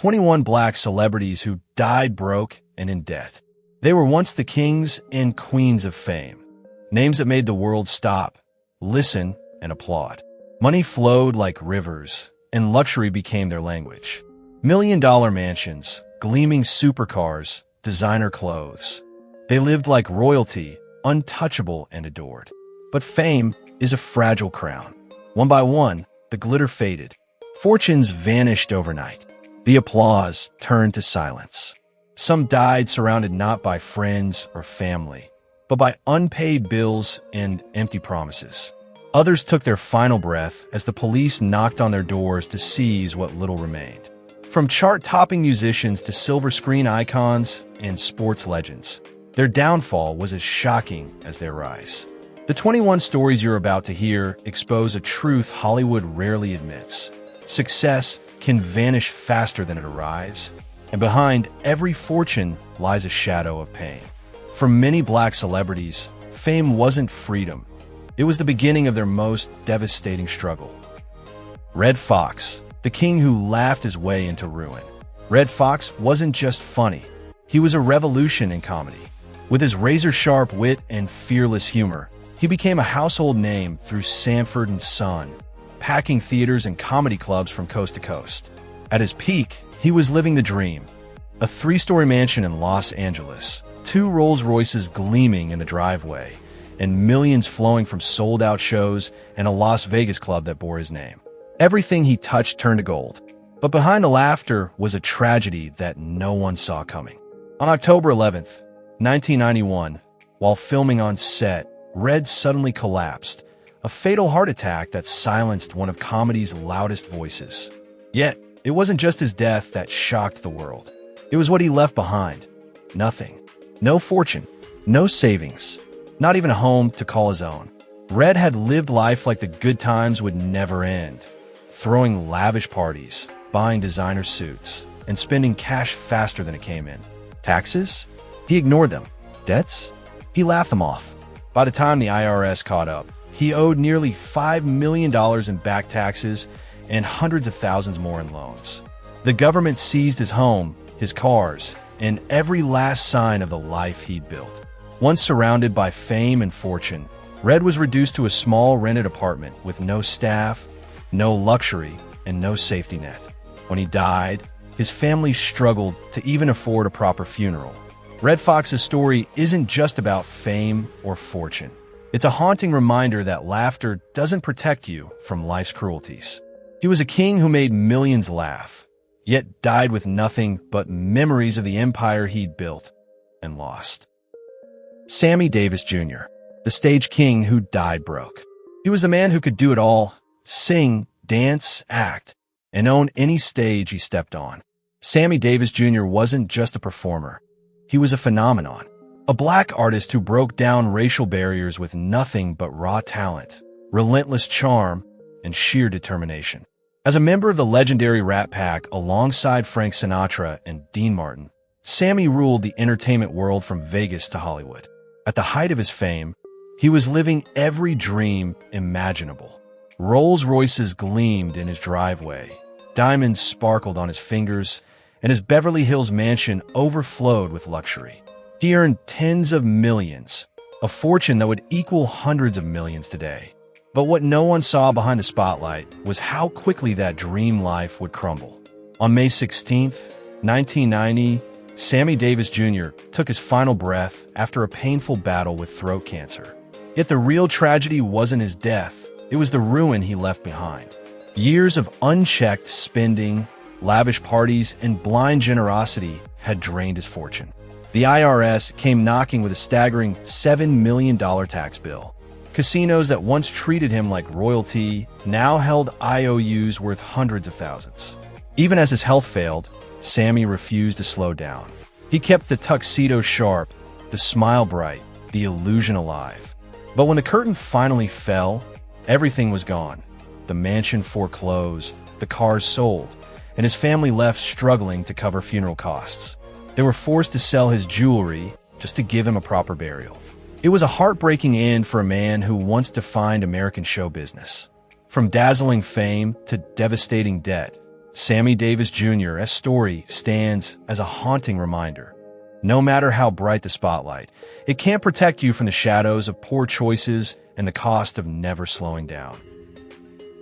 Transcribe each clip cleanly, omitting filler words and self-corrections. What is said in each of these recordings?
21 black celebrities who died broke and in debt. They were once the kings and queens of fame, names that made the world stop, listen, and applaud. Money flowed like rivers, and luxury became their language. Million-dollar mansions, gleaming supercars, designer clothes. They lived like royalty, untouchable and adored. But fame is a fragile crown. One by one, the glitter faded. Fortunes vanished overnight. The applause turned to silence. Some died surrounded not by friends or family, but by unpaid bills and empty promises. Others took their final breath as the police knocked on their doors to seize what little remained. From chart-topping musicians to silver screen icons and sports legends, their downfall was as shocking as their rise. The 21 stories you're about to hear expose a truth Hollywood rarely admits. Success can vanish faster than it arrives, and behind every fortune lies a shadow of pain. For many black celebrities, fame wasn't freedom. It was the beginning of their most devastating struggle. Redd Foxx, the king who laughed his way into ruin. Redd Foxx wasn't just funny. He was a revolution in comedy. With his razor-sharp wit and fearless humor, he became a household name through Sanford and Son, packing theaters and comedy clubs from coast to coast. At his peak, he was living the dream. A 3-story mansion in Los Angeles, 2 Rolls-Royces gleaming in the driveway, and millions flowing from sold-out shows and a Las Vegas club that bore his name. Everything he touched turned to gold. But behind the laughter was a tragedy that no one saw coming. On October 11th, 1991, while filming on set, Redd suddenly collapsed, a fatal heart attack that silenced one of comedy's loudest voices. Yet, it wasn't just his death that shocked the world. It was what he left behind. Nothing. No fortune. No savings. Not even a home to call his own. Redd had lived life like the good times would never end, throwing lavish parties, buying designer suits, and spending cash faster than it came in. Taxes? He ignored them. Debts? He laughed them off. By the time the IRS caught up, he owed nearly $5 million in back taxes and hundreds of thousands more in loans. The government seized his home, his cars, and every last sign of the life he'd built. Once surrounded by fame and fortune, Redd was reduced to a small rented apartment with no staff, no luxury, and no safety net. When he died, his family struggled to even afford a proper funeral. Redd Foxx's story isn't just about fame or fortune. It's a haunting reminder that laughter doesn't protect you from life's cruelties. He was a king who made millions laugh, yet died with nothing but memories of the empire he'd built and lost. Sammy Davis Jr., the stage king who died broke. He was the man who could do it all: sing, dance, act, and own any stage he stepped on. Sammy Davis Jr. wasn't just a performer. He was a phenomenon. A black artist who broke down racial barriers with nothing but raw talent, relentless charm, and sheer determination. As a member of the legendary Rat Pack alongside Frank Sinatra and Dean Martin, Sammy ruled the entertainment world from Vegas to Hollywood. At the height of his fame, he was living every dream imaginable. Rolls-Royces gleamed in his driveway, diamonds sparkled on his fingers, and his Beverly Hills mansion overflowed with luxury. He earned tens of millions, a fortune that would equal hundreds of millions today. But what no one saw behind the spotlight was how quickly that dream life would crumble. On May 16, 1990, Sammy Davis Jr. took his final breath after a painful battle with throat cancer. Yet the real tragedy wasn't his death, it was the ruin he left behind. Years of unchecked spending, lavish parties, and blind generosity had drained his fortune. The IRS came knocking with a staggering $7 million tax bill. Casinos that once treated him like royalty now held IOUs worth hundreds of thousands. Even as his health failed, Sammy refused to slow down. He kept the tuxedo sharp, the smile bright, the illusion alive. But when the curtain finally fell, everything was gone. The mansion foreclosed, the cars sold, and his family left struggling to cover funeral costs. They were forced to sell his jewelry just to give him a proper burial. It was a heartbreaking end for a man who once defined American show business. From dazzling fame to devastating debt, Sammy Davis Jr.'s story stands as a haunting reminder. No matter how bright the spotlight, it can't protect you from the shadows of poor choices and the cost of never slowing down.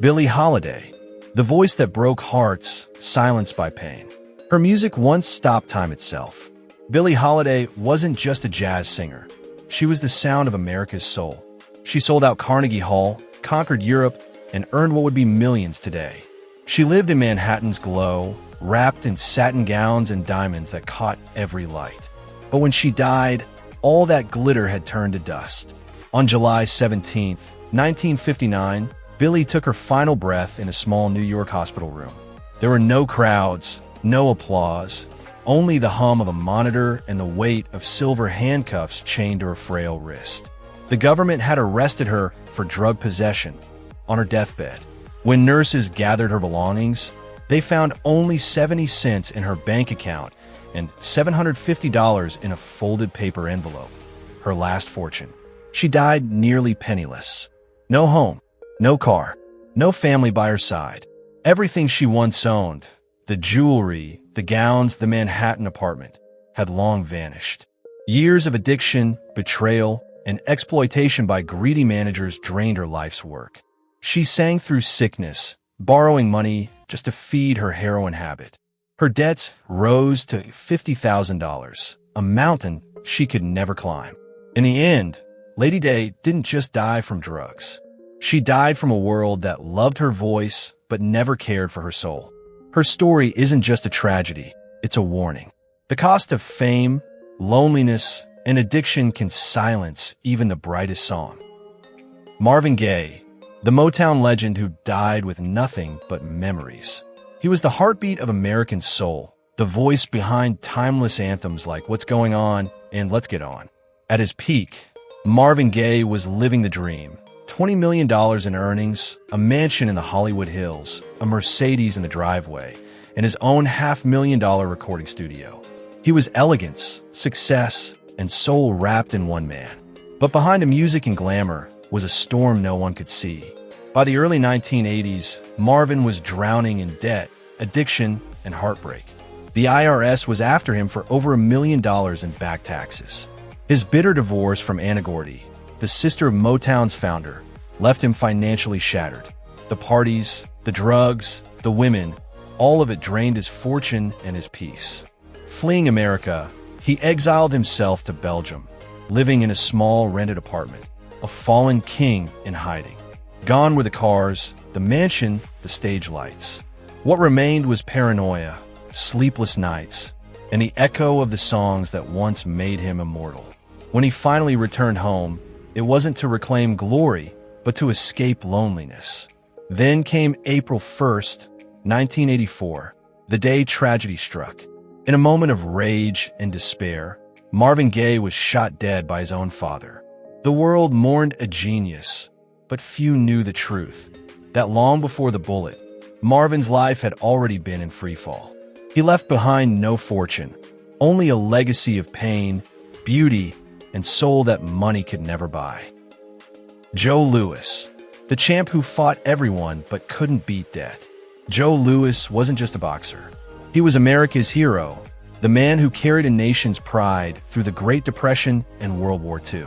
Billie Holiday, the voice that broke hearts, silenced by pain. Her music once stopped time itself. Billie Holiday wasn't just a jazz singer. She was the sound of America's soul. She sold out Carnegie Hall, conquered Europe, and earned what would be millions today. She lived in Manhattan's glow, wrapped in satin gowns and diamonds that caught every light. But when she died, all that glitter had turned to dust. On July 17, 1959, Billie took her final breath in a small New York hospital room. There were no crowds, no applause, only the hum of a monitor and the weight of silver handcuffs chained to her frail wrist. The government had arrested her for drug possession on her deathbed. When nurses gathered her belongings, they found only 70 cents in her bank account and $750 in a folded paper envelope, her last fortune. She died nearly penniless. No home, no car, no family by her side. Everything she once owned, the jewelry, the gowns, the Manhattan apartment, had long vanished. Years of addiction, betrayal, and exploitation by greedy managers drained her life's work. She sang through sickness, borrowing money just to feed her heroin habit. Her debts rose to $50,000, a mountain she could never climb. In the end, Lady Day didn't just die from drugs. She died from a world that loved her voice but never cared for her soul. Her story isn't just a tragedy, it's a warning. The cost of fame, loneliness, and addiction can silence even the brightest song. Marvin Gaye, the Motown legend who died with nothing but memories. He was the heartbeat of American soul, the voice behind timeless anthems like What's Going On and Let's Get On. At his peak, Marvin Gaye was living the dream. $20 million in earnings, a mansion in the Hollywood Hills, a Mercedes in the driveway, and his own $500,000 recording studio. He was elegance, success, and soul wrapped in one man. But behind the music and glamour was a storm no one could see. By the early 1980s, Marvin was drowning in debt, addiction, and heartbreak. The IRS was after him for over $1 million in back taxes. His bitter divorce from Anna Gordy, the sister of Motown's founder, left him financially shattered. The parties, the drugs, the women, all of it drained his fortune and his peace. Fleeing America, he exiled himself to Belgium, living in a small rented apartment, a fallen king in hiding. Gone were the cars, the mansion, the stage lights. What remained was paranoia, sleepless nights, and the echo of the songs that once made him immortal. When he finally returned home, it wasn't to reclaim glory, but to escape loneliness. Then came April 1st, 1984, the day tragedy struck. In a moment of rage and despair, Marvin Gaye was shot dead by his own father. The world mourned a genius, but few knew the truth, that long before the bullet, Marvin's life had already been in freefall. He left behind no fortune, only a legacy of pain, beauty, and soul that money could never buy. Joe Louis, the champ who fought everyone but couldn't beat death. Joe Louis wasn't just a boxer. He was America's hero, the man who carried a nation's pride through the Great Depression and World War II.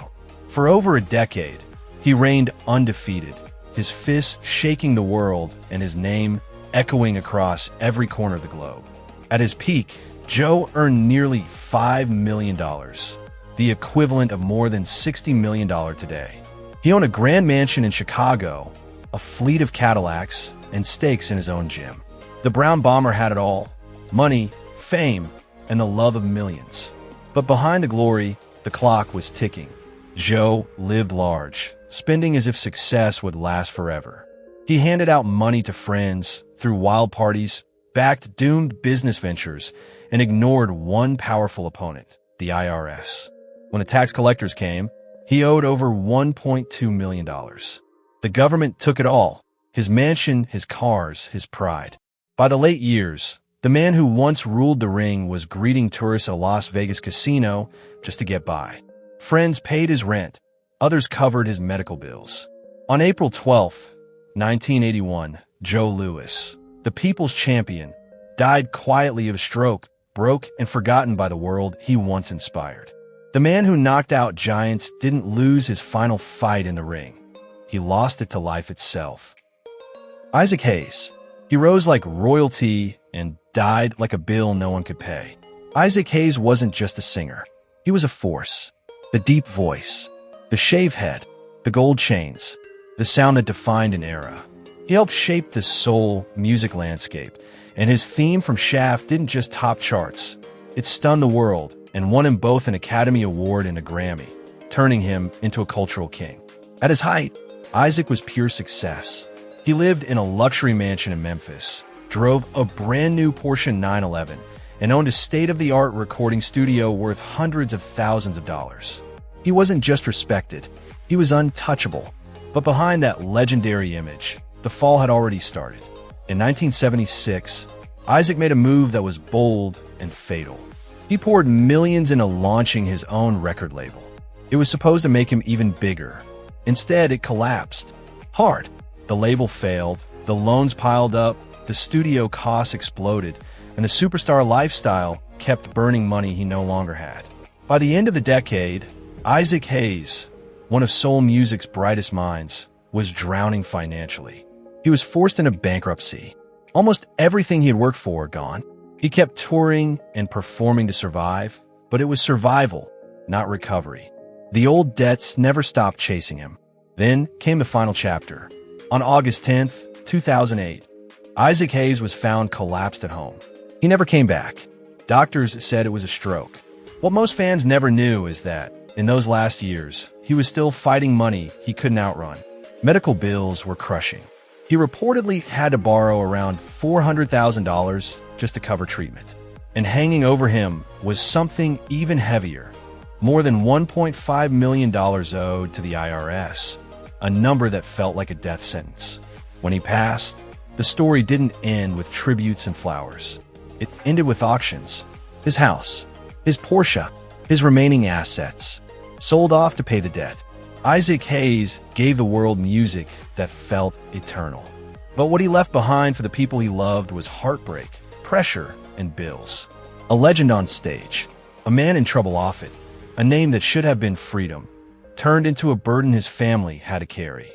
For over a decade, he reigned undefeated, his fists shaking the world and his name echoing across every corner of the globe. At his peak, Joe earned nearly $5 million, the equivalent of more than $60 million today. He owned a grand mansion in Chicago, a fleet of Cadillacs, and stakes in his own gym. The Brown Bomber had it all: money, fame, and the love of millions. But behind the glory, the clock was ticking. Joe lived large, spending as if success would last forever. He handed out money to friends, threw wild parties, backed doomed business ventures, and ignored one powerful opponent, the IRS. When the tax collectors came, he owed over $1.2 million. The government took it all: his mansion, his cars, his pride. By the late years, the man who once ruled the ring was greeting tourists at a Las Vegas casino just to get by. Friends paid his rent, others covered his medical bills. On April 12, 1981, Joe Louis, the people's champion, died quietly of a stroke, broke and forgotten by the world he once inspired. The man who knocked out giants didn't lose his final fight in the ring. He lost it to life itself. Isaac Hayes. He rose like royalty and died like a bill no one could pay. Isaac Hayes wasn't just a singer. He was a force. The deep voice, the shaved head, the gold chains, the sound that defined an era. He helped shape the soul music landscape, and his theme from Shaft didn't just top charts. It stunned the world and won him both an Academy Award and a Grammy, turning him into a cultural king. At his height, Isaac was pure success. He lived in a luxury mansion in Memphis, drove a brand new Porsche 911, and owned a state-of-the-art recording studio worth hundreds of thousands of dollars. He wasn't just respected, he was untouchable. But behind that legendary image, the fall had already started. In 1976, Isaac made a move that was bold and fatal. He poured millions into launching his own record label. It was supposed to make him even bigger. Instead, it collapsed. Hard. The label failed, the loans piled up, the studio costs exploded, and the superstar lifestyle kept burning money he no longer had. By the end of the decade, Isaac Hayes, one of soul music's brightest minds, was drowning financially. He was forced into bankruptcy. Almost everything he had worked for gone. He kept touring and performing to survive, but it was survival, not recovery. The old debts never stopped chasing him. Then came the final chapter. On August 10th, 2008, Isaac Hayes was found collapsed at home. He never came back. Doctors said it was a stroke. What most fans never knew is that, in those last years, he was still fighting money he couldn't outrun. Medical bills were crushing. He reportedly had to borrow around $400,000 just to cover treatment. And hanging over him was something even heavier. More than $1.5 million owed to the IRS, a number that felt like a death sentence. When he passed, the story didn't end with tributes and flowers. It ended with auctions. His house, his Porsche, his remaining assets, sold off to pay the debt. Isaac Hayes gave the world music that felt eternal. But what he left behind for the people he loved was heartbreak, pressure, and bills. A legend on stage, a man in trouble off it, a name that should have been freedom, turned into a burden his family had to carry.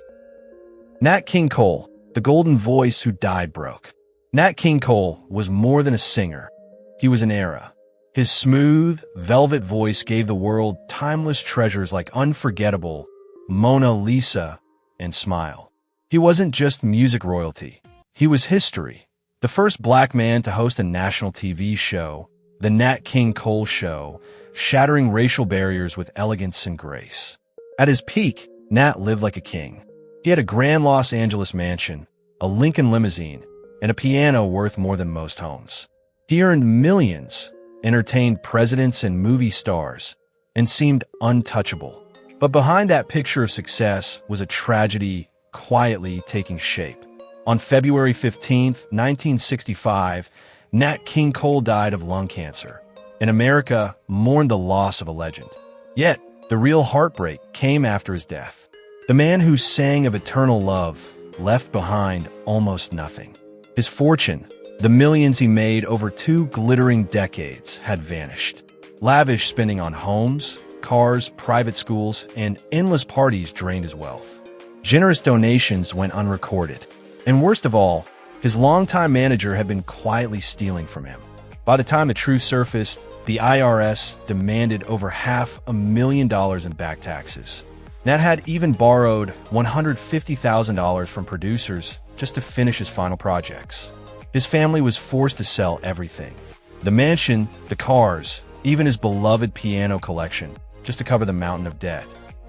Nat King Cole, the golden voice who died broke. Nat King Cole was more than a singer. He was an era. His smooth, velvet voice gave the world timeless treasures like Unforgettable, Mona Lisa, and Smile. He wasn't just music royalty. He was history. The first black man to host a national TV show, The Nat King Cole Show, shattering racial barriers with elegance and grace. At his peak, Nat lived like a king. He had a grand Los Angeles mansion, a Lincoln limousine, and a piano worth more than most homes. He earned millions, entertained presidents and movie stars, and seemed untouchable. But behind that picture of success was a tragedy quietly taking shape. On February 15, 1965, Nat King Cole died of lung cancer, and America mourned the loss of a legend. Yet, the real heartbreak came after his death. The man who sang of eternal love left behind almost nothing. His fortune, the millions he made over 2 glittering decades, had vanished. Lavish spending on homes, cars, private schools, and endless parties drained his wealth. Generous donations went unrecorded. And worst of all, his longtime manager had been quietly stealing from him. By the time the truth surfaced, the IRS demanded over $500,000 in back taxes. Nat had even borrowed $150,000 from producers just to finish his final projects. His family was forced to sell everything. The mansion, the cars, even his beloved piano collection, just to cover the mountain of debt.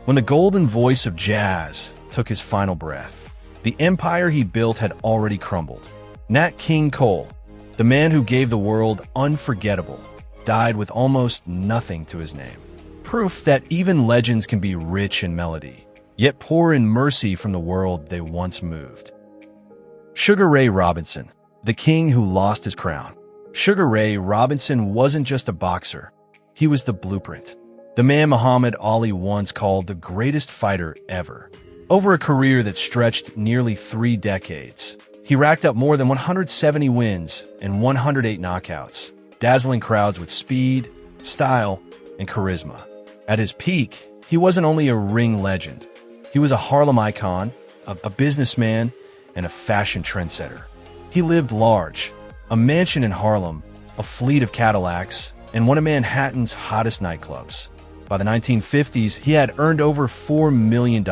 When the golden voice of jazz took his final breath, the empire he built had already crumbled. Nat King Cole, the man who gave the world Unforgettable, died with almost nothing to his name. Proof that even legends can be rich in melody, yet poor in mercy from the world they once moved. Sugar Ray Robinson, the king who lost his crown. Sugar Ray Robinson wasn't just a boxer. He was the blueprint. The man Muhammad Ali once called the greatest fighter ever. Over a career that stretched nearly 3 decades, He racked up more than 170 wins and 108 knockouts, dazzling crowds with speed, style, and charisma. At his peak, he wasn't only a ring legend. He was a Harlem icon, a businessman, and a fashion trendsetter. He lived large, a mansion in Harlem, a fleet of Cadillacs, and one of Manhattan's hottest nightclubs. By the 1950s, he had earned over $4 million,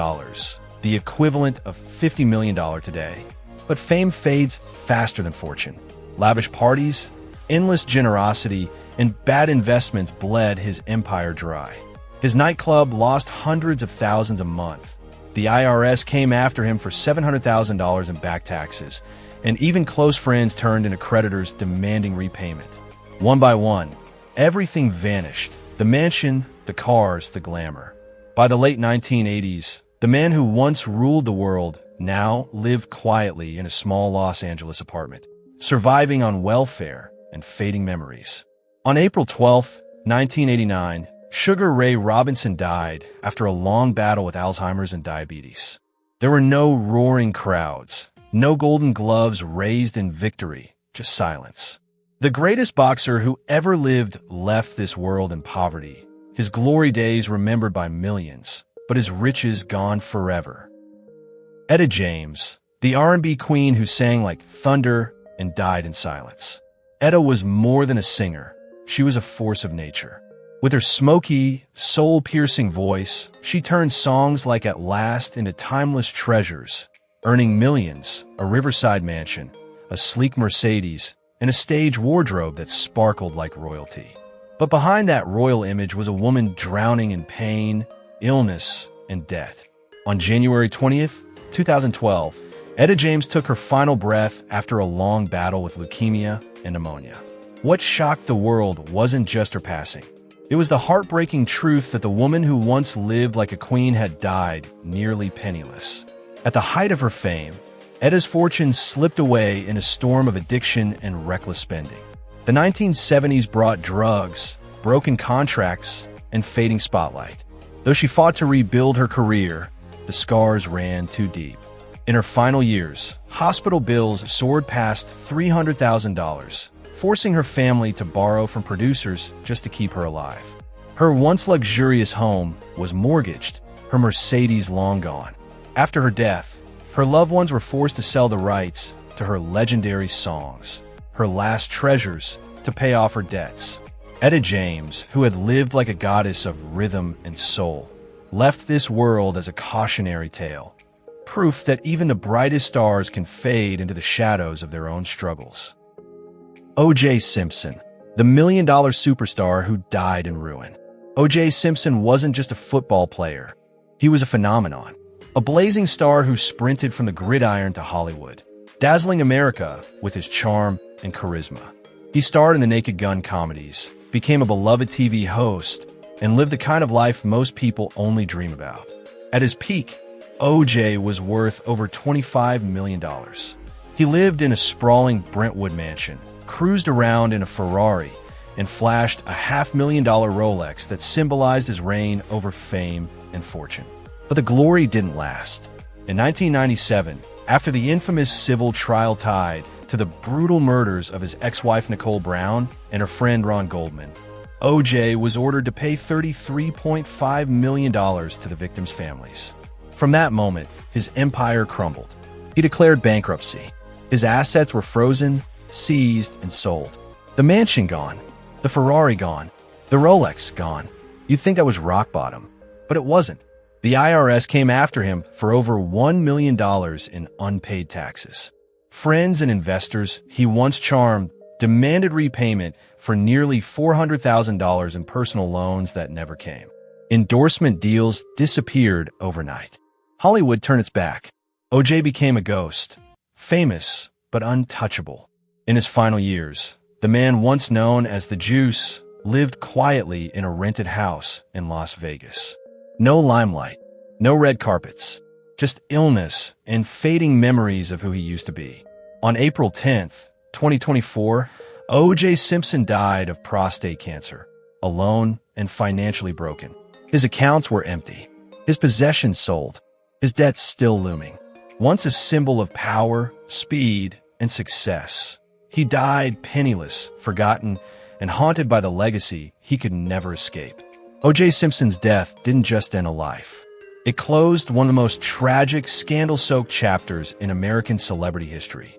the equivalent of $50 million today. But fame fades faster than fortune. Lavish parties, endless generosity, and bad investments bled his empire dry. His nightclub lost hundreds of thousands a month. The IRS came after him for $700,000 in back taxes, and even close friends turned into creditors demanding repayment. One by one, everything vanished: the mansion, the cars, the glamour. By the late 1980s, the man who once ruled the world now lived quietly in a small Los Angeles apartment, surviving on welfare and fading memories. On April 12, 1989, Sugar Ray Robinson died after a long battle with Alzheimer's and diabetes. There were no roaring crowds, no golden gloves raised in victory, just silence. The greatest boxer who ever lived left this world in poverty, his glory days remembered by millions, but his riches gone forever. Etta James, the R&B queen who sang like thunder and died in silence. Etta was more than a singer. She was a force of nature. With her smoky, soul-piercing voice, she turned songs like At Last into timeless treasures, earning millions, a riverside mansion, a sleek Mercedes, and a stage wardrobe that sparkled like royalty. But behind that royal image was a woman drowning in pain, illness, and debt. On January 20th, 2012, Etta James took her final breath after a long battle with leukemia and pneumonia. What shocked the world wasn't just her passing. It was the heartbreaking truth that the woman who once lived like a queen had died nearly penniless. At the height of her fame, Etta's fortune slipped away in a storm of addiction and reckless spending. The 1970s brought drugs, broken contracts, and fading spotlight. Though she fought to rebuild her career, the scars ran too deep. In her final years, hospital bills soared past $300,000, forcing her family to borrow from producers just to keep her alive. Her once luxurious home was mortgaged, her Mercedes long gone. After her death, her loved ones were forced to sell the rights to her legendary songs, her last treasures, to pay off her debts. Etta James, who had lived like a goddess of rhythm and soul, left this world as a cautionary tale, proof that even the brightest stars can fade into the shadows of their own struggles. O.J. Simpson, the million-dollar superstar who died in ruin. O.J. Simpson wasn't just a football player. He was a phenomenon, a blazing star who sprinted from the gridiron to Hollywood, dazzling America with his charm and charisma. He starred in the Naked Gun comedies, became a beloved TV host, and lived the kind of life most people only dream about. At his peak, O.J. was worth over $25 million. He lived in a sprawling Brentwood mansion, cruised around in a Ferrari, and flashed a $500,000 Rolex that symbolized his reign over fame and fortune. But the glory didn't last. In 1997, after the infamous civil trial tied to the brutal murders of his ex-wife Nicole Brown and her friend Ron Goldman, O.J. was ordered to pay $33.5 million to the victims' families. From that moment, his empire crumbled. He declared bankruptcy. His assets were frozen, seized, and sold. The mansion gone, the Ferrari gone, the Rolex gone. You'd think that was rock bottom, but it wasn't. The IRS came after him for over $1 million in unpaid taxes. Friends and investors he once charmed demanded repayment for nearly $400,000 in personal loans that never came. Endorsement deals disappeared overnight. Hollywood turned its back. O.J. became a ghost, famous but untouchable. In his final years, the man once known as the Juice lived quietly in a rented house in Las Vegas. No limelight, no red carpets, just illness and fading memories of who he used to be. On April 10th, 2024, O.J. Simpson died of prostate cancer, alone and financially broken. His accounts were empty, his possessions sold, his debts still looming. Once a symbol of power, speed, and success. He died penniless, forgotten, and haunted by the legacy he could never escape. O.J. Simpson's death didn't just end a life. It closed one of the most tragic, scandal-soaked chapters in American celebrity history.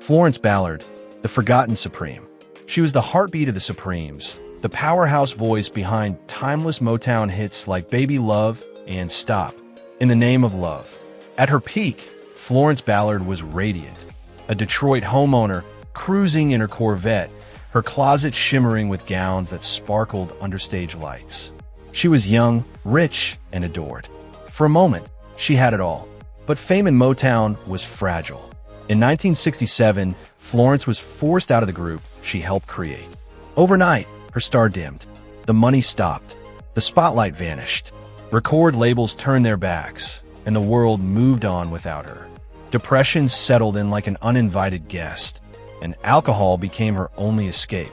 Florence Ballard, the forgotten Supreme. She was the heartbeat of the Supremes, the powerhouse voice behind timeless Motown hits like Baby Love and Stop, In the Name of Love. At her peak, Florence Ballard was radiant, a Detroit homeowner cruising in her Corvette, her closet shimmering with gowns that sparkled under stage lights. She was young, rich, and adored. For a moment, she had it all. But fame in Motown was fragile. In 1967, Florence was forced out of the group she helped create. Overnight, her star dimmed. The money stopped. The spotlight vanished. Record labels turned their backs, and the world moved on without her. Depression settled in like an uninvited guest, and alcohol became her only escape.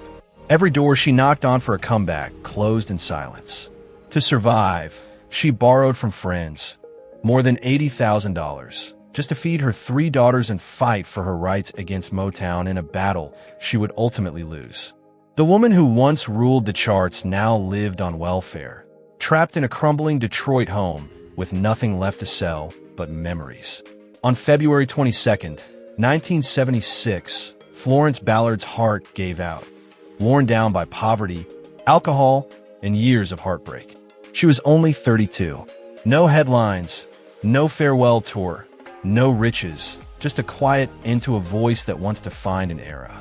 Every door she knocked on for a comeback closed in silence. To survive, she borrowed from friends more than $80,000 just to feed her 3 daughters and fight for her rights against Motown in a battle she would ultimately lose. The woman who once ruled the charts now lived on welfare, trapped in a crumbling Detroit home with nothing left to sell but memories. On February 22, 1976, Florence Ballard's heart gave out, worn down by poverty, alcohol, and years of heartbreak. She was only 32. No headlines, no farewell tour, no riches, just a quiet end to a voice that wants to find an era.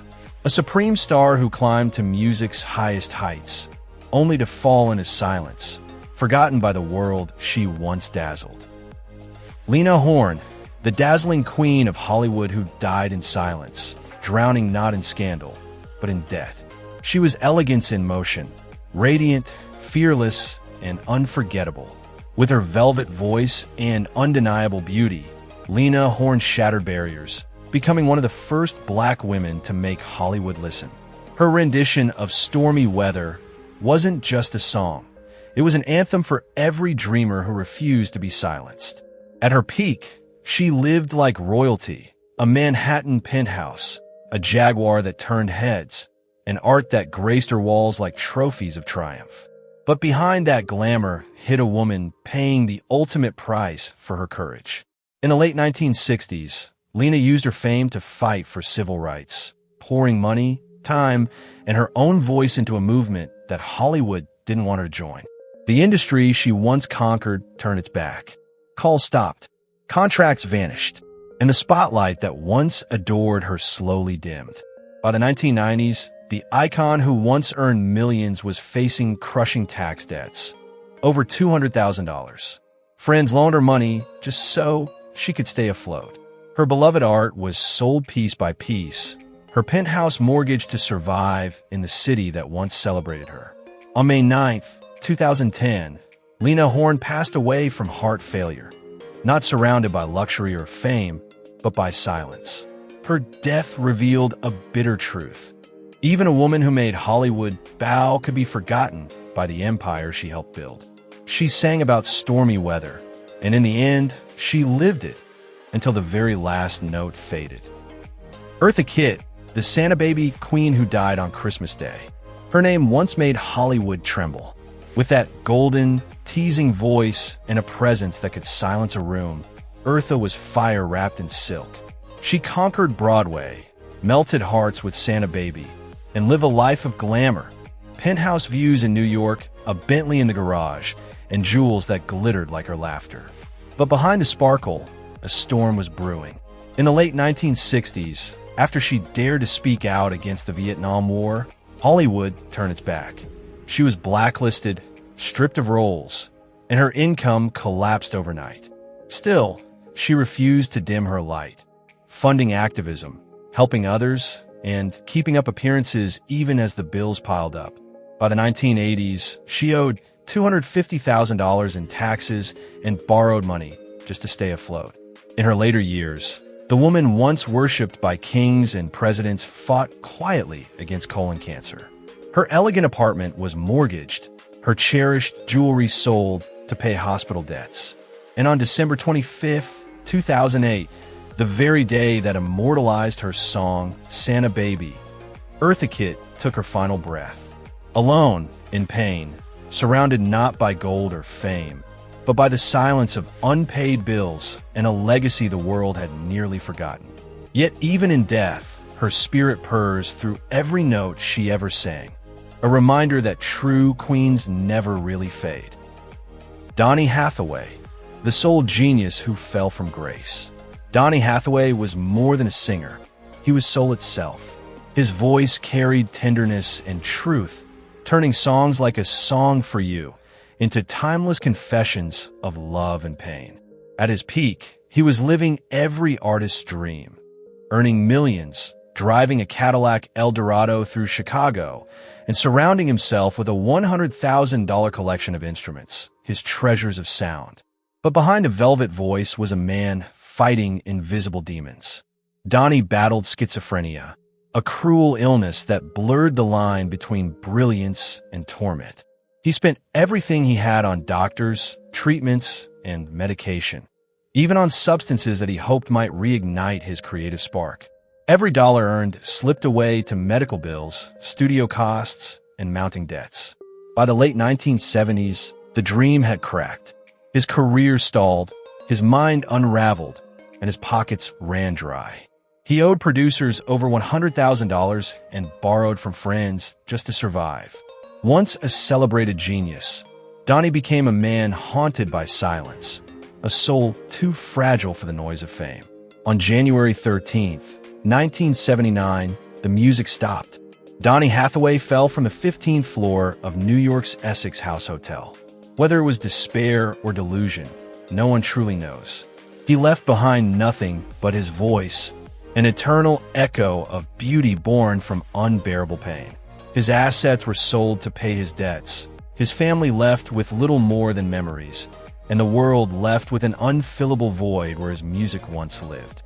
A supreme star who climbed to music's highest heights, only to fall into silence, forgotten by the world she once dazzled. Lena Horne, the dazzling queen of Hollywood who died in silence, drowning not in scandal, but in debt. She was elegance in motion, radiant, fearless, and unforgettable. With her velvet voice and undeniable beauty, Lena Horne shattered barriers, becoming one of the first black women to make Hollywood listen. Her rendition of Stormy Weather wasn't just a song. It was an anthem for every dreamer who refused to be silenced. At her peak, she lived like royalty, a Manhattan penthouse, a Jaguar that turned heads, and art that graced her walls like trophies of triumph. But behind that glamour hid a woman paying the ultimate price for her courage. In the late 1960s, Lena used her fame to fight for civil rights, pouring money, time, and her own voice into a movement that Hollywood didn't want her to join. The industry she once conquered turned its back. Calls stopped, contracts vanished, and the spotlight that once adored her slowly dimmed. By the 1990s, the icon who once earned millions was facing crushing tax debts, over $200,000. Friends loaned her money just so she could stay afloat. Her beloved art was sold piece by piece, her penthouse mortgaged to survive in the city that once celebrated her. On May 9th, 2010, Lena Horne passed away from heart failure, not surrounded by luxury or fame, but by silence. Her death revealed a bitter truth. Even a woman who made Hollywood bow could be forgotten by the empire she helped build. She sang about stormy weather, and in the end, she lived it until the very last note faded. Eartha Kitt, the Santa Baby queen who died on Christmas Day. Her name once made Hollywood tremble. With that golden, teasing voice and a presence that could silence a room, Eartha was fire wrapped in silk. She conquered Broadway, melted hearts with Santa Baby, and lived a life of glamour. Penthouse views in New York, a Bentley in the garage, and jewels that glittered like her laughter. But behind the sparkle, a storm was brewing. In the late 1960s, after she dared to speak out against the Vietnam War, Hollywood turned its back. She was blacklisted, stripped of roles, and her income collapsed overnight. Still, she refused to dim her light, funding activism, helping others, and keeping up appearances even as the bills piled up. By the 1980s, she owed $250,000 in taxes and borrowed money just to stay afloat. In her later years, the woman once worshipped by kings and presidents fought quietly against colon cancer. Her elegant apartment was mortgaged, her cherished jewelry sold to pay hospital debts. And on December 25, 2008, the very day that immortalized her song, Santa Baby. Eartha Kitt took her final breath. Alone, in pain, surrounded not by gold or fame, but by the silence of unpaid bills and a legacy the world had nearly forgotten. Yet even in death, her spirit purrs through every note she ever sang, a reminder that true queens never really fade. Donny Hathaway, the soul genius who fell from grace. Donny Hathaway was more than a singer. He was soul itself. His voice carried tenderness and truth, turning songs like A Song for You into timeless confessions of love and pain. At his peak, he was living every artist's dream, earning millions, driving a Cadillac Eldorado through Chicago, and surrounding himself with a $100,000 collection of instruments, his treasures of sound. But behind a velvet voice was a man fighting invisible demons. Donny battled schizophrenia, a cruel illness that blurred the line between brilliance and torment. He spent everything he had on doctors, treatments, and medication, even on substances that he hoped might reignite his creative spark. Every dollar earned slipped away to medical bills, studio costs, and mounting debts. By the late 1970s, the dream had cracked. His career stalled, his mind unraveled, and his pockets ran dry. He owed producers over $100,000 and borrowed from friends just to survive. Once a celebrated genius, Donny became a man haunted by silence, a soul too fragile for the noise of fame. On January 13th, 1979, the music stopped. Donny Hathaway fell from the 15th floor of New York's Essex House Hotel. Whether it was despair or delusion, no one truly knows. He left behind nothing but his voice, an eternal echo of beauty born from unbearable pain. His assets were sold to pay his debts. His family left with little more than memories, and the world left with an unfillable void where his music once lived.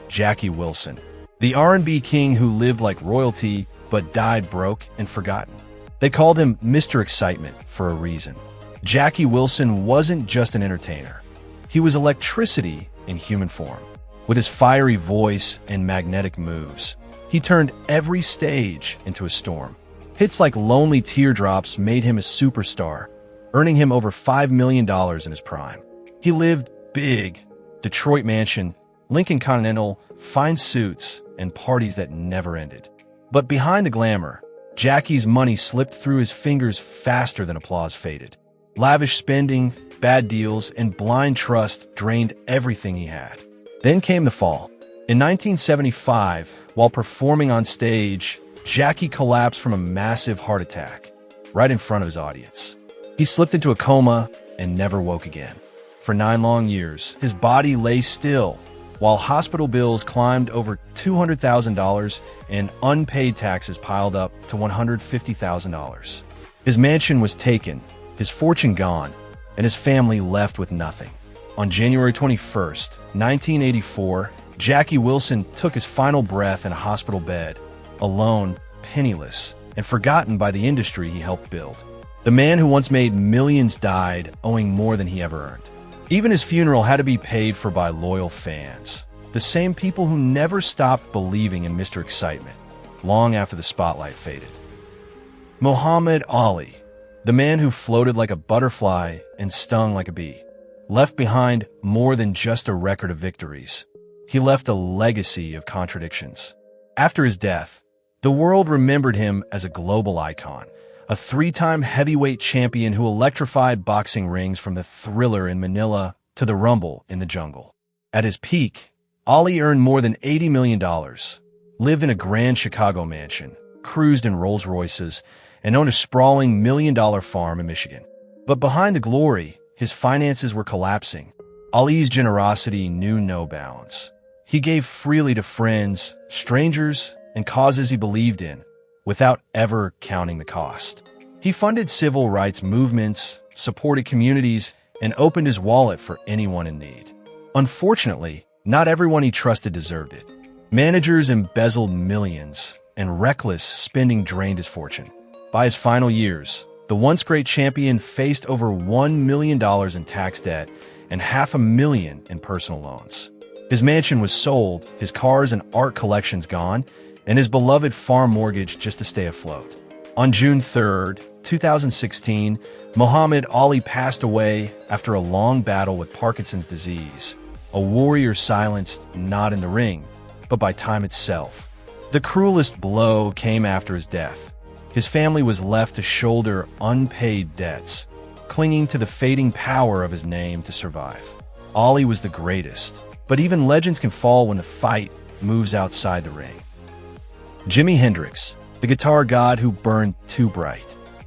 Jackie Wilson, the R&B king who lived like royalty but died broke and forgotten. They called him Mr. Excitement for a reason. Jackie Wilson wasn't just an entertainer. He was electricity in human form. With his fiery voice and magnetic moves, he turned every stage into a storm. Hits like Lonely Teardrops made him a superstar, earning him over $5 million in his prime. He lived big: Detroit mansion, Lincoln Continental, fine suits, and parties that never ended. But behind the glamour, Jackie's money slipped through his fingers faster than applause faded. Lavish spending, bad deals, and blind trust drained everything he had. Then came the fall. In 1975, while performing on stage, Jackie collapsed from a massive heart attack right in front of his audience. He slipped into a coma and never woke again. For 9 long years, his body lay still, while hospital bills climbed over $200,000 and unpaid taxes piled up to $150,000. His mansion was taken, his fortune gone, and his family left with nothing. On January 21st, 1984, Jackie Wilson took his final breath in a hospital bed, alone, penniless, and forgotten by the industry he helped build. The man who once made millions died, owing more than he ever earned. Even his funeral had to be paid for by loyal fans, the same people who never stopped believing in Mr. Excitement, long after the spotlight faded. Muhammad Ali, the man who floated like a butterfly and stung like a bee, left behind more than just a record of victories. He left a legacy of contradictions. After his death, the world remembered him as a global icon, a 3-time heavyweight champion who electrified boxing rings from the Thriller in Manila to the Rumble in the jungle. At his peak, Ali earned more than $80 million, lived in a grand Chicago mansion, cruised in Rolls Royces, and owned a sprawling $1 million farm in Michigan. But behind the glory, his finances were collapsing. Ali's generosity knew no bounds. He gave freely to friends, strangers, and causes he believed in, without ever counting the cost. He funded civil rights movements, supported communities, and opened his wallet for anyone in need. Unfortunately, not everyone he trusted deserved it. Managers embezzled millions, and reckless spending drained his fortune. By his final years, the once great champion faced over $1 million in tax debt and $500,000 in personal loans. His mansion was sold, his cars and art collections gone, and his beloved farm mortgaged just to stay afloat. On June 3, 2016, Muhammad Ali passed away after a long battle with Parkinson's disease, a warrior silenced not in the ring, but by time itself. The cruelest blow came after his death. His family was left to shoulder unpaid debts, clinging to the fading power of his name to survive. Ali was the greatest, but even legends can fall when the fight moves outside the ring. Jimi Hendrix, the guitar god who burned too bright.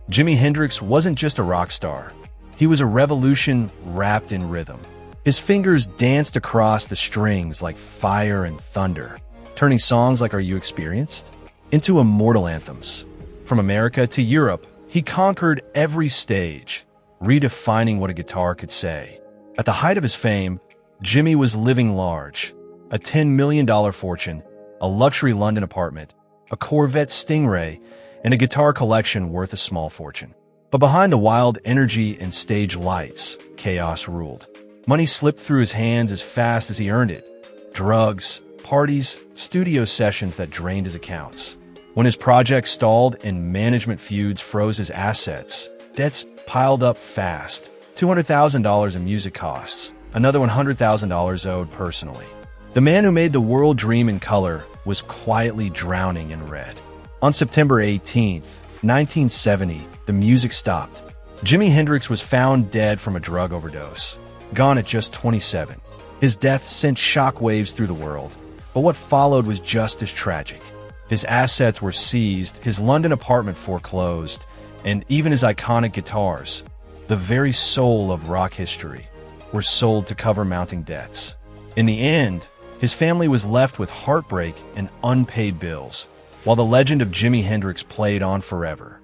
Jimi Hendrix wasn't just a rock star. He was a revolution wrapped in rhythm. His fingers danced across the strings like fire and thunder, turning songs like Are You Experienced into immortal anthems. From America to Europe, he conquered every stage, redefining what a guitar could say. At the height of his fame, Jimi was living large, a $10 million fortune, a luxury London apartment, a Corvette Stingray, and a guitar collection worth a small fortune. But behind the wild energy and stage lights, chaos ruled. Money slipped through his hands as fast as he earned it. Drugs, parties, studio sessions that drained his accounts. When his project stalled and management feuds froze his assets, debts piled up fast. $200,000 in music costs, another $100,000 owed personally. The man who made the world dream in color was quietly drowning in red. On September 18, 1970, the music stopped. Jimi Hendrix was found dead from a drug overdose, gone at just 27. His death sent shockwaves through the world, but what followed was just as tragic. His assets were seized, his London apartment foreclosed, and even his iconic guitars, the very soul of rock history, were sold to cover mounting debts. In the end, his family was left with heartbreak and unpaid bills, while the legend of Jimi Hendrix played on forever.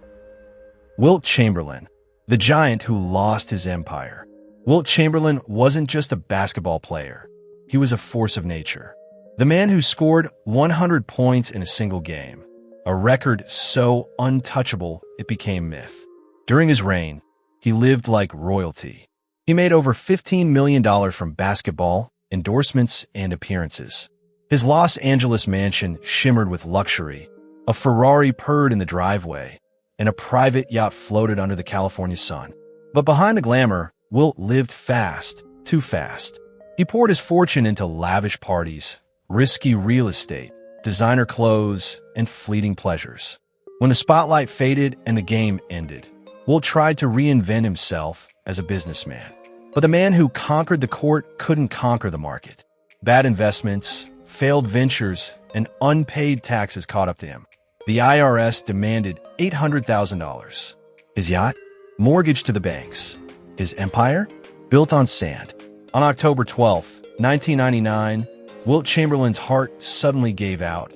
Wilt Chamberlain, the giant who lost his empire. Wilt Chamberlain wasn't just a basketball player. He was a force of nature. The man who scored 100 points in a single game, a record so untouchable it became myth. During his reign, he lived like royalty. He made over $15 million from basketball, endorsements, and appearances. His Los Angeles mansion shimmered with luxury. A Ferrari purred in the driveway, and a private yacht floated under the California sun. But behind the glamour, Wilt lived fast, too fast. He poured his fortune into lavish parties, risky real estate, designer clothes, and fleeting pleasures. When the spotlight faded and the game ended, Wilt tried to reinvent himself as a businessman. But the man who conquered the court couldn't conquer the market. Bad investments, failed ventures, and unpaid taxes caught up to him. The IRS demanded $800,000. His yacht? Mortgaged to the banks. His empire? Built on sand. On October 12, 1999, Wilt Chamberlain's heart suddenly gave out,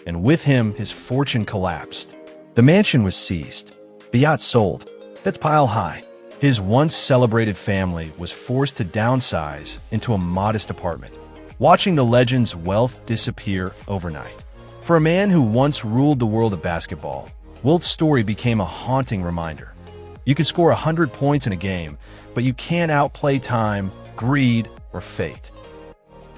and with him, his fortune collapsed. The mansion was seized. The yacht sold. That's pile high. His once celebrated family was forced to downsize into a modest apartment, watching the legend's wealth disappear overnight. For a man who once ruled the world of basketball, Wilt's story became a haunting reminder. You can score 100 points in a game, but you can't outplay time, greed, or fate.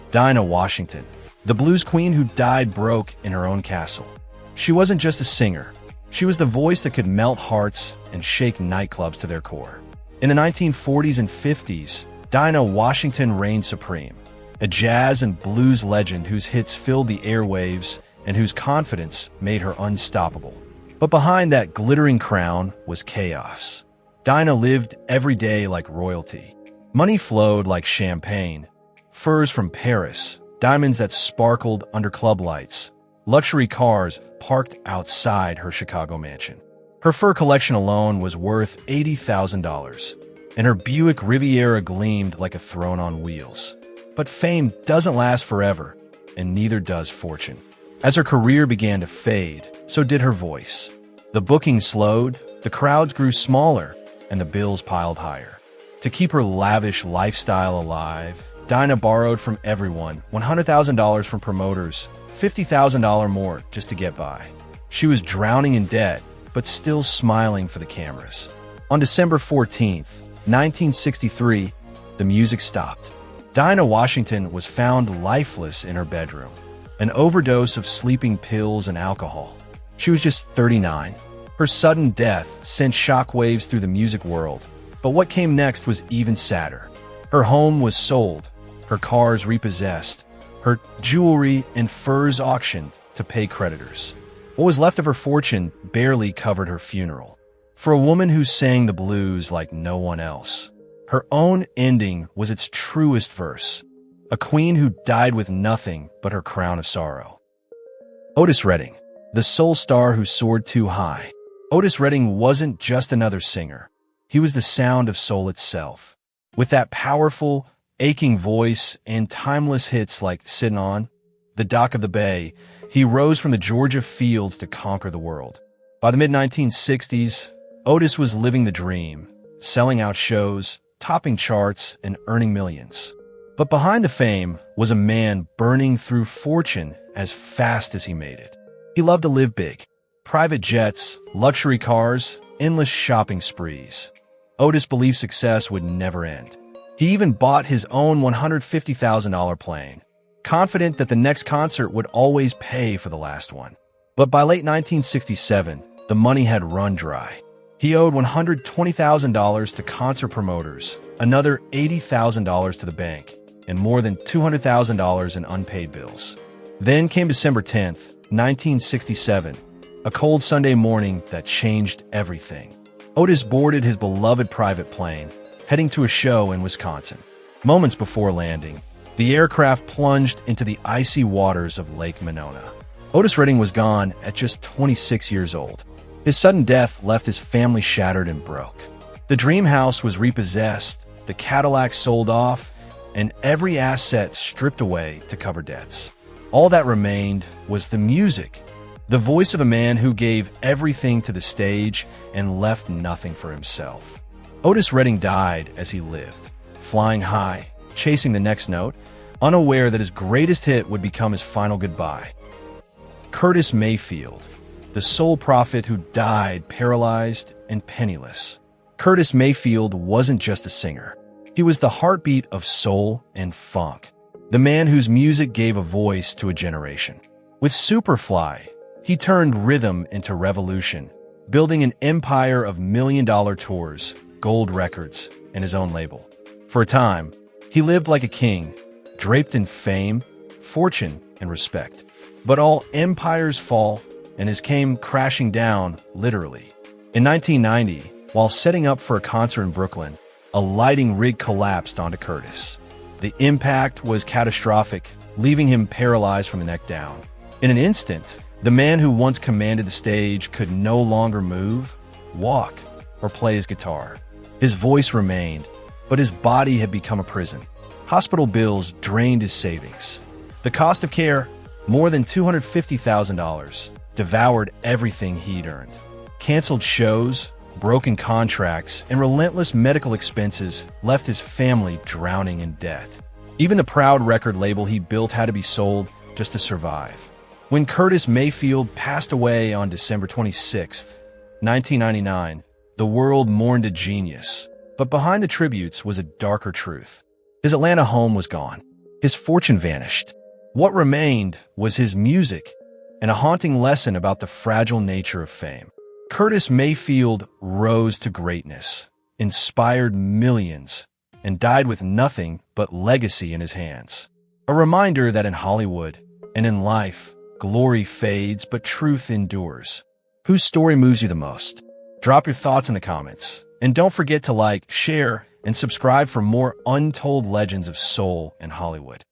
Dinah Washington, the blues queen who died broke in her own castle. She wasn't just a singer. She was the voice that could melt hearts and shake nightclubs to their core. In the 1940s and 50s, Dinah Washington reigned supreme, a jazz and blues legend whose hits filled the airwaves and whose confidence made her unstoppable. But behind that glittering crown was chaos. Dinah lived every day like royalty. Money flowed like champagne, furs from Paris, diamonds that sparkled under club lights, luxury cars parked outside her Chicago mansion. Her fur collection alone was worth $80,000, and her Buick Riviera gleamed like a throne on wheels. But fame doesn't last forever, and neither does fortune. As her career began to fade, so did her voice. The bookings slowed, the crowds grew smaller, and the bills piled higher. To keep her lavish lifestyle alive, Dinah borrowed from everyone, $100,000 from promoters, $50,000 more just to get by. She was drowning in debt, but still smiling for the cameras. On December 14, 1963, the music stopped. Dinah Washington was found lifeless in her bedroom, an overdose of sleeping pills and alcohol. She was just 39. Her sudden death sent shockwaves through the music world, but what came next was even sadder. Her home was sold, her cars repossessed, her jewelry and furs auctioned to pay creditors. What was left of her fortune barely covered her funeral. For a woman who sang the blues like no one else, her own ending was its truest verse, a queen who died with nothing but her crown of sorrow. Otis Redding, the soul star who soared too high. Otis Redding wasn't just another singer. He was the sound of soul itself. With that powerful, aching voice and timeless hits like Sittin' On the Dock of the Bay, he rose from the Georgia fields to conquer the world. By the mid-1960s, Otis was living the dream, selling out shows, topping charts, and earning millions. But behind the fame was a man burning through fortune as fast as he made it. He loved to live big. Private jets, luxury cars, endless shopping sprees. Otis believed success would never end. He even bought his own $150,000 plane, confident that the next concert would always pay for the last one. But by late 1967, the money had run dry. He owed $120,000 to concert promoters, another $80,000 to the bank, and more than $200,000 in unpaid bills. Then came December 10th, 1967, a cold Sunday morning that changed everything. Otis boarded his beloved private plane, heading to a show in Wisconsin. Moments before landing, the aircraft plunged into the icy waters of Lake Monona. Otis Redding was gone at just 26 years old. His sudden death left his family shattered and broke. The dream house was repossessed, the Cadillac sold off, and every asset stripped away to cover debts. All that remained was the music, the voice of a man who gave everything to the stage and left nothing for himself. Otis Redding died as he lived, flying high, chasing the next note, unaware that his greatest hit would become his final goodbye. Curtis Mayfield, the soul prophet who died paralyzed and penniless. Curtis Mayfield wasn't just a singer. He was the heartbeat of soul and funk, the man whose music gave a voice to a generation. With Superfly, he turned rhythm into revolution, building an empire of million-dollar tours, gold records, and his own label. For a time, he lived like a king, draped in fame, fortune, and respect. But all empires fall, and his came crashing down, literally. In 1990, while setting up for a concert in Brooklyn, a lighting rig collapsed onto Curtis. The impact was catastrophic, leaving him paralyzed from the neck down. In an instant, the man who once commanded the stage could no longer move, walk, or play his guitar. His voice remained, but his body had become a prison. Hospital bills drained his savings. The cost of care, more than $250,000, devoured everything he'd earned. Canceled shows, broken contracts, and relentless medical expenses left his family drowning in debt. Even the proud record label he built had to be sold just to survive. When Curtis Mayfield passed away on December 26, 1999, the world mourned a genius. But behind the tributes was a darker truth. His Atlanta home was gone. His fortune vanished. What remained was his music and a haunting lesson about the fragile nature of fame. Curtis Mayfield rose to greatness, inspired millions, and died with nothing but legacy in his hands. A reminder that in Hollywood and in life, glory fades, but truth endures. Whose story moves you the most? Drop your thoughts in the comments. And don't forget to like, share, and subscribe for more untold legends of soul and Hollywood.